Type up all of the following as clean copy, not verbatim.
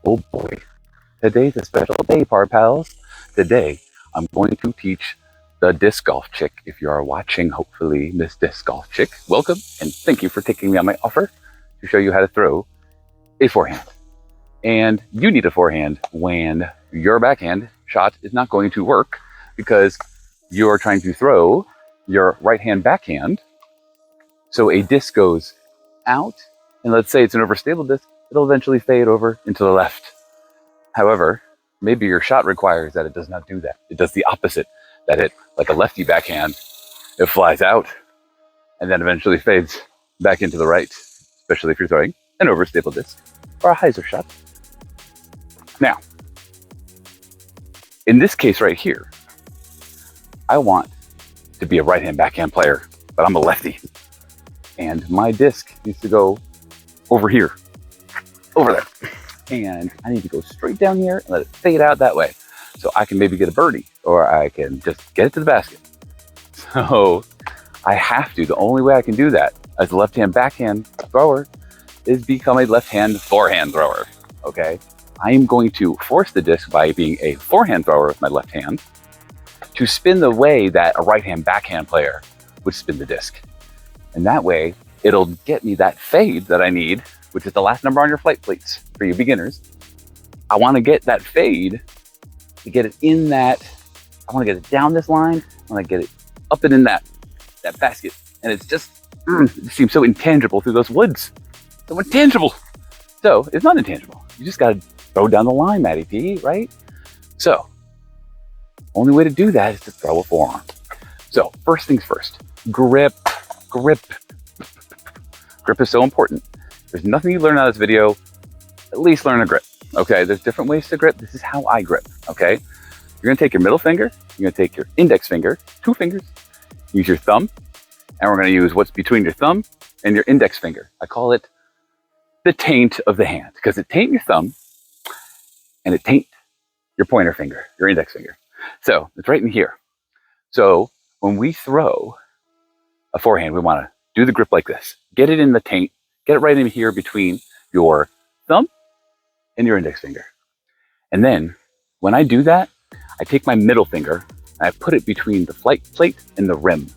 Oh boy, today's a special day, Par Pals. Today, I'm going to teach the disc golf chick. If you are watching, hopefully, Miss Disc Golf Chick, welcome and thank you for taking me on my offer to show you how to throw a forehand. And you need a forehand when your backhand shot is not going to work because you are trying to throw your right hand backhand. So a disc goes out, and let's say it's an overstable disc, it'll eventually fade over into the left. However, maybe your shot requires that it does not do that. It does the opposite, that it, like a lefty backhand, it flies out and then eventually fades back into the right, especially if you're throwing an overstable disc or a hyzer shot. Now, in this case right here, I want to be a right-hand backhand player, but I'm a lefty. And my disc needs to go over here, over there. And I need to go straight down here and let it fade out that way. So I can maybe get a birdie, or I can just get it to the basket. So I have to, the only way I can do that as a left-hand backhand thrower is become a left-hand forehand thrower, okay? I am going to force the disc by being a forehand thrower with my left hand to spin the way that a right-hand backhand player would spin the disc. And that way, it'll get me that fade that I need, which is the last number on your flight plates for you beginners. I want to get that fade to get it in that, I want to get it down this line, I want to get it up and in that basket. And it's just, it seems so intangible through those woods. So intangible. So it's not intangible. You just got to throw down the line, Matty P, right? So, only way to do that is to throw a forearm. So first things first, grip. Grip is so important. There's nothing you learn out of this video, at least learn a grip, okay? There's different ways to grip. This is how I grip, okay? You're gonna take your middle finger, you're gonna take your index finger, 2 fingers, use your thumb, and we're gonna use what's between your thumb and your index finger. I call it the taint of the hand, because it taint your thumb and it taint your pointer finger, your index finger. So it's right in here. So when we throw a forehand, we want to do the grip like this. Get it in the taint, get it right in here between your thumb and your index finger. And then when I do that, I take my middle finger and I put it between the flight plate and the rim.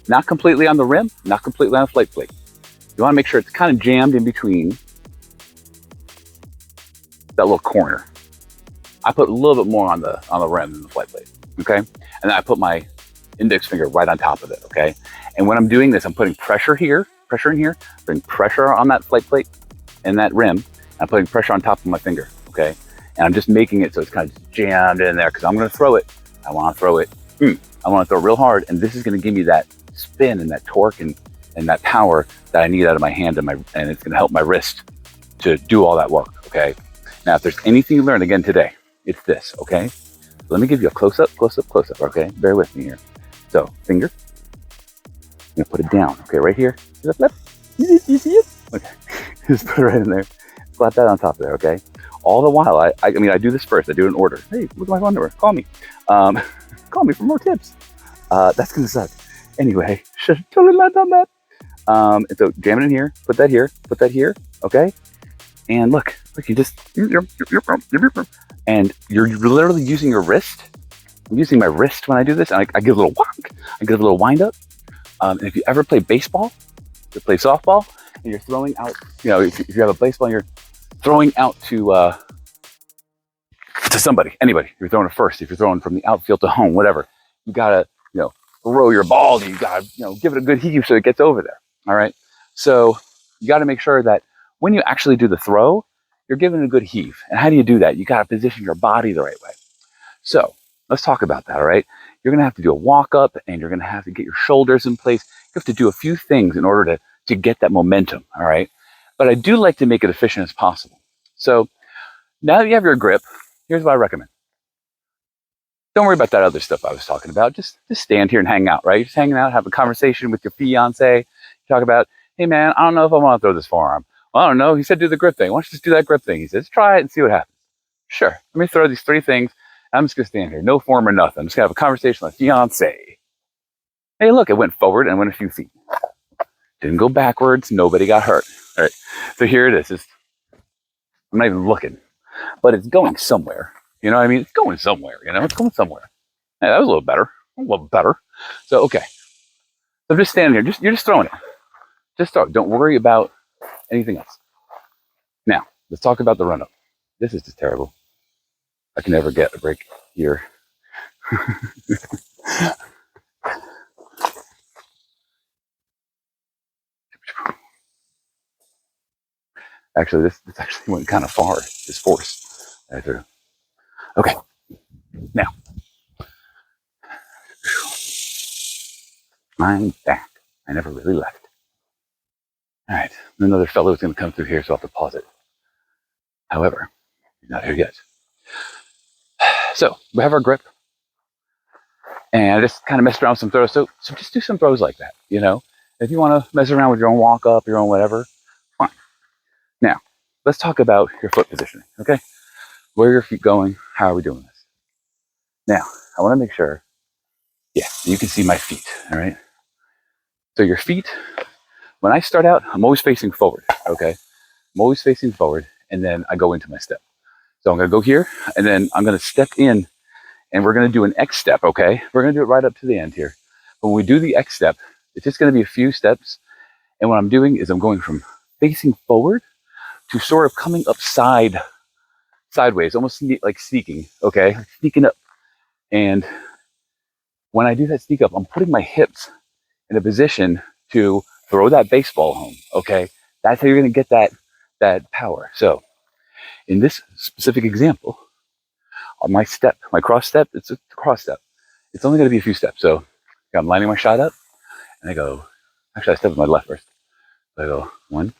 Not completely on the rim, not completely on the flight plate. You want to make sure it's kind of jammed in between that little corner. I put a little bit more on the rim than the flight plate, okay? And then I put my index finger right on top of it, okay? And when I'm doing this, I'm putting pressure here, pressure in here, putting pressure on that flight plate and that rim. I'm putting pressure on top of my finger, okay? And I'm just making it so it's kind of jammed in there because I'm going to throw it. I want to throw it. I want to throw real hard, and this is going to give me that spin and that torque and that power that I need out of my hand and it's going to help my wrist to do all that work, okay? Now, if there's anything you learned again today, it's this, okay? Let me give you a close-up, okay? Bear with me here. So, finger. I'm gonna put it down, okay, right here. See that flip? You see it? Okay, just put it right in there. Slap that on top of there, okay? All the while, I mean, I do this first. I do it in order. Hey, look at my phone number. Call me. Call me for more tips. That's gonna suck. Anyway, should have totally not done that. And so jam it in here. Put that here, okay? And look, you just, and you're literally using your wrist. I'm using my wrist when I do this, and I give a little whack. I give a little wind up. And if you ever play baseball, you play softball, and you're throwing out, you know, if you have a baseball and you're throwing out to somebody, anybody, you're throwing it first, if you're throwing from the outfield to home, whatever, you gotta, you know, throw your ball, and you gotta, you know, give it a good heave so it gets over there, all right? So you gotta make sure that when you actually do the throw, you're giving it a good heave. And how do you do that? You gotta position your body the right way. So let's talk about that, all right? You're gonna have to do a walk up, and you're gonna have to get your shoulders in place. You have to do a few things in order to get that momentum, all right? But I do like to make it efficient as possible. So now that you have your grip, here's what I recommend. Don't worry about that other stuff I was talking about. Just stand here and hang out, right? You're just hanging out, have a conversation with your fiance. Talk about, hey man, I don't know if I wanna throw this forearm. Well, I don't know, he said do the grip thing. Why don't you just do that grip thing? He says, try it and see what happens. Sure, let me throw these 3 things. I'm just gonna stand here, no form or nothing. I'm just gonna have a conversation with my fiance. Hey, look, it went forward and went a few feet. Didn't go backwards, nobody got hurt. All right, so here it is. I'm not even looking. but it's going somewhere. You know what I mean? It's going somewhere, you know, it's going somewhere. Hey, that was a little better. A little better. So, okay. So I'm just standing here. You're just throwing it. Just throw it. Don't worry about anything else. Now, let's talk about the run-up. This is just terrible. I can never get a break here. Actually, this actually went kind of far. This force. Okay. Now, I'm back. I never really left. All right. Another fellow is going to come through here, so I'll have to pause it. However, he's not here yet. So we have our grip, and I just kind of messed around with some throws. So just do some throws like that, you know. If you want to mess around with your own walk up, your own whatever, fine. Now, let's talk about your foot positioning, okay? Where are your feet going? How are we doing this? Now, I want to make sure, yeah, you can see my feet, all right? So your feet, when I start out, I'm always facing forward, okay? I'm always facing forward, and then I go into my step. So I'm going to go here, and then I'm going to step in, and we're going to do an X step, okay? We're going to do it right up to the end here. When we do the X step, it's just going to be a few steps, and what I'm doing is I'm going from facing forward to sort of coming up sideways, almost like sneaking, okay? Sneaking up. And when I do that sneak up, I'm putting my hips in a position to throw that baseball home, okay? That's how you're going to get that power. So in this specific example, on my step, my cross step, it's a cross step. It's only going to be a few steps. So I'm lining my shot up, and I go, actually I step with my left first. So I go 1,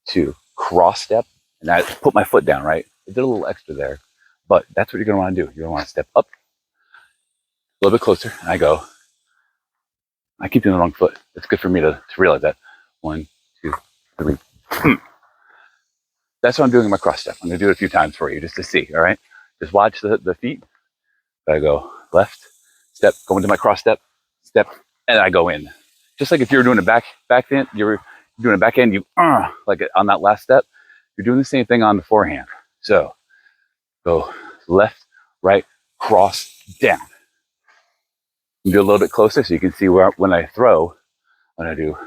2, cross step, and I put my foot down, right? I did a little extra there, but that's what you're going to want to do. You're going to want to step up a little bit closer. And I keep doing the wrong foot. It's good for me to realize that. 1, 2, 3. That's what I'm doing in my cross step. I'm going to do it a few times for you just to see, all right? Just watch the feet. I go left, step, go into my cross step, and I go in. Just like if you're doing a backhand, you're doing a backhand, like on that last step, you're doing the same thing on the forehand. So go left, right, cross, down. Do a little bit closer so you can see where when I throw, when I do.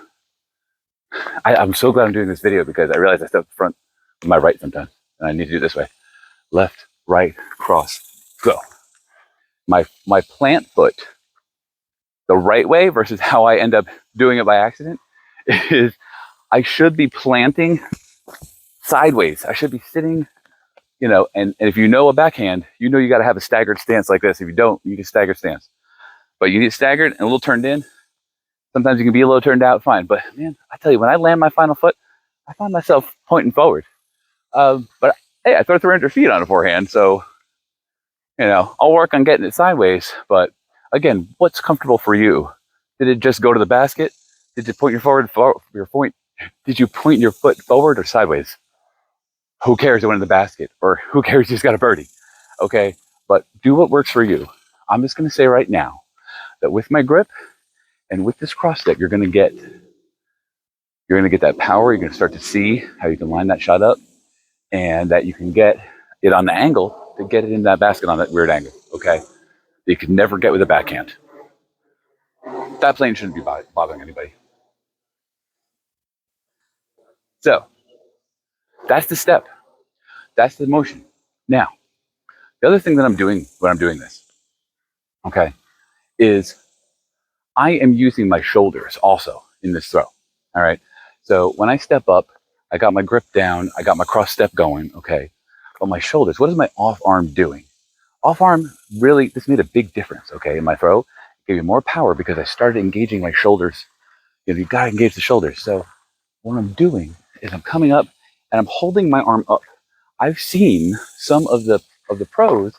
I'm so glad I'm doing this video because I realize I step front with my right sometimes, and I need to do it this way. Left, right, cross, go. My plant foot, the right way versus how I end up doing it by accident, is I should be planting sideways. I should be sitting, you know, and if you know a backhand, you know you got to have a staggered stance like this. If you don't, you need a staggered stance. But you need it staggered and a little turned in. Sometimes you can be a little turned out, fine. But man, I tell you, when I land my final foot, I find myself pointing forward. But hey, I throw 300 feet on a forehand, so you know I'll work on getting it sideways. But again, what's comfortable for you? Did it just go to the basket? Did you point Did you point your foot forward or sideways? Who cares? It went in the basket, or who cares? You just got a birdie. Okay, but do what works for you. I'm just going to say right now that with my grip and with this cross step, you're going to get that power. You're going to start to see how you can line that shot up, and that you can get it on the angle to get it in that basket on that weird angle. Okay, that you can never get with a backhand. That plane shouldn't be bothering anybody. So that's the step. That's the motion. Now, the other thing that I'm doing when I'm doing this, okay, is I am using my shoulders also in this throw. All right. So when I step up, I got my grip down, I got my cross step going, okay. But my shoulders, what is my off arm doing? Off arm really, this made a big difference, okay, in my throw. It gave me more power because I started engaging my shoulders. You know, you gotta engage the shoulders. So what I'm doing is I'm coming up and I'm holding my arm up. I've seen some of the pros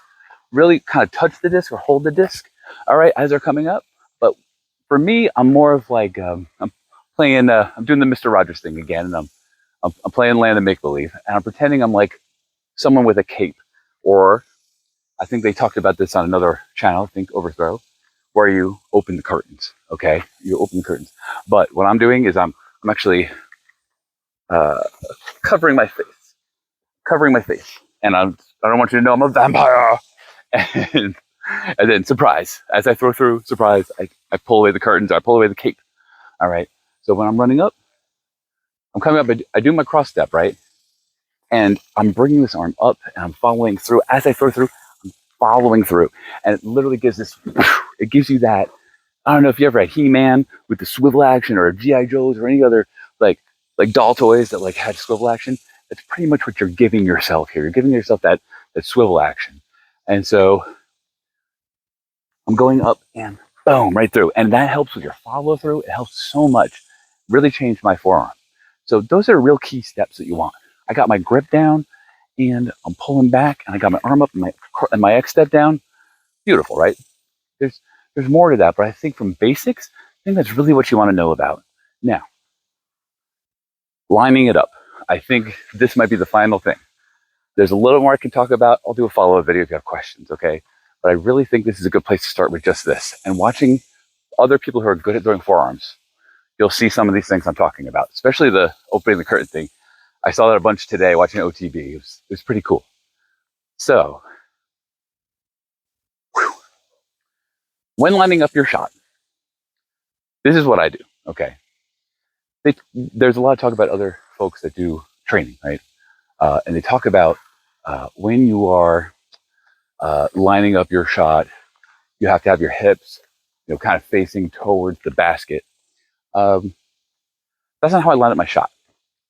really kind of touch the disc or hold the disc, all right, as they're coming up. But for me, I'm more of like I'm playing. I'm doing the Mr. Rogers thing again, and I'm playing Land of Make Believe, and I'm pretending I'm like someone with a cape, or I think they talked about this on another channel. I think Overthrow, where you open the curtains. Okay, you open the curtains. But what I'm doing is I'm actually covering my face, and I don't want you to know I'm a vampire. And, and then surprise, as I throw through, surprise, I pull away the curtains, I pull away the cape. All right. So when I'm running up, I'm coming up, I do my cross step, right? And I'm bringing this arm up and I'm following through. As I throw through, I'm following through. And it literally gives this, it gives you that. I don't know if you ever had He-Man with the swivel action, or G.I. Joes, or any other like doll toys that like had swivel action. That's pretty much what you're giving yourself here. You're giving yourself that swivel action. And so I'm going up and boom, right through. And that helps with your follow through. It helps so much. Really changed my forearm. So those are real key steps that you want. I got my grip down and I'm pulling back and I got my arm up and my X step down. Beautiful, right? There's more to that, but I think from basics, I think that's really what you want to know about. Now, lining it up. I think this might be the final thing. There's a little more I can talk about. I'll do a follow-up video if you have questions, okay? But I really think this is a good place to start with just this. And watching other people who are good at throwing forearms, you'll see some of these things I'm talking about, especially the opening the curtain thing. I saw that a bunch today watching OTB. It was pretty cool. So, when lining up your shot, this is what I do, okay? There's a lot of talk about other folks that do training, right? And they talk about when you are lining up your shot, you have to have your hips, kind of facing towards the basket. That's not how I line up my shot.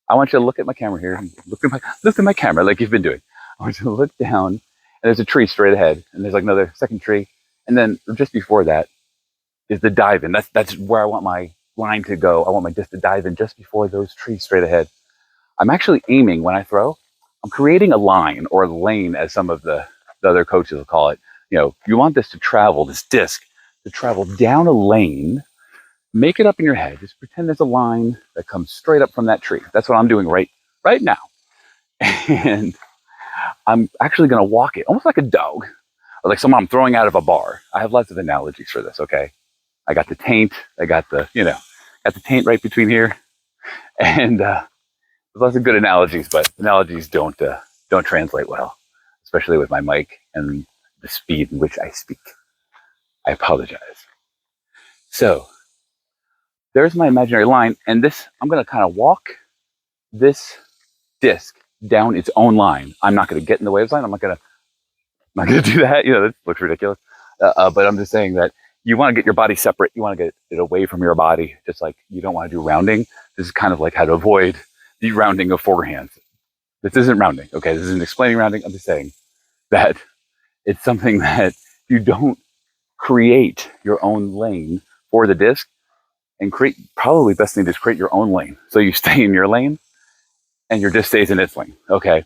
I want you to look at my camera here. Look at my camera like you've been doing. I want you to look down, and there's a tree straight ahead, and there's like another second tree, and then just before that is the dive in. That's where I want my line to go. I want my disc to dive in just before those trees straight ahead. I'm actually aiming when I throw. I'm creating a line or a lane, as some of the other coaches will call it. You want this disc to travel down a lane. Make it up in your head. Just pretend there's a line that comes straight up from that tree. That's what I'm doing right now. And I'm actually going to walk it almost like a dog, or like someone I'm throwing out of a bar. I have lots of analogies for this, okay? I got the taint. I got the taint right between here. And there's lots of good analogies, but analogies don't translate well, especially with my mic and the speed in which I speak. I apologize. So there's my imaginary line, and I'm going to kind of walk this disc down its own line. I'm not going to get in the way of the line. I'm not going to do that. That looks ridiculous. But I'm just saying that you want to get your body separate. You want to get it away from your body, just like you don't want to do rounding. This is kind of like how to avoid the rounding of forehands. This isn't rounding, okay? This isn't explaining rounding. I'm just saying that it's something that you don't create your own lane for the disc, and probably best thing to create your own lane. So you stay in your lane and your disc stays in its lane, okay?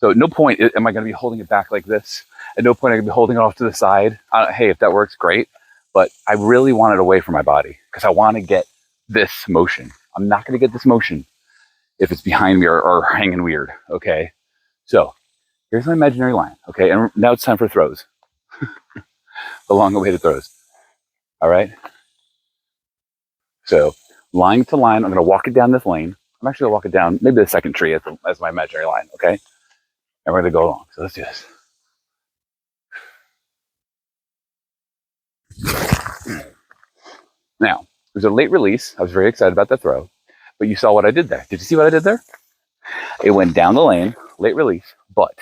So at no point am I going to be holding it back like this. At no point am I going to be holding it off to the side. Hey, if that works, great. But I really want it away from my body because I want to get this motion. I'm not going to get this motion if it's behind me or hanging weird, okay? So here's my imaginary line, okay? And now it's time for throws. The long-awaited throws, all right? So line to line, I'm going to walk it down this lane. I'm actually going to walk it down maybe the second tree as my imaginary line, okay? And we're going to go along. So let's do this. Now, there's a late release. I was very excited about that throw, but you saw what I did there. Did you see what I did there? It went down the lane, late release, but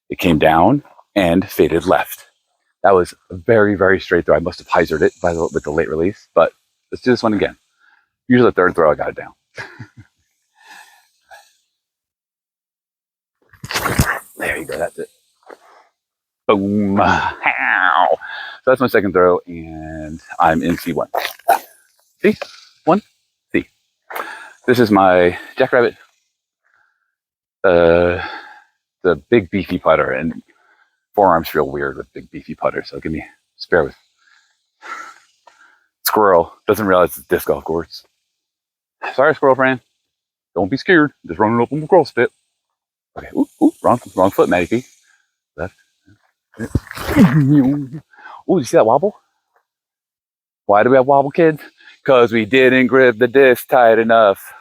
it came down and faded left. That was a very, very straight throw. I must have hyzered it with the late release, but let's do this one again. Usually the third throw, I got it down. There you go, that's it. Boom. Ow. So that's my second throw, and I'm in C1. C1, C. This is my Jackrabbit, the big beefy putter, and forearms feel weird with big beefy putters, so give me spare with. Squirrel doesn't realize it's disc golf course. Sorry, squirrel friend. Don't be scared. Just running up on the CrossFit. Okay. Ooh, wrong foot, Matty P. Left. Ooh, you see that wobble? Why do we have wobble, kids? Because we didn't grip the disc tight enough.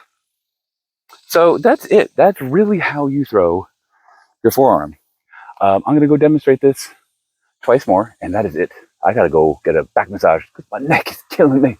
So that's it. That's really how you throw your forearm. I'm going to go demonstrate this twice more, and that is it. I got to go get a back massage because my neck is killing me.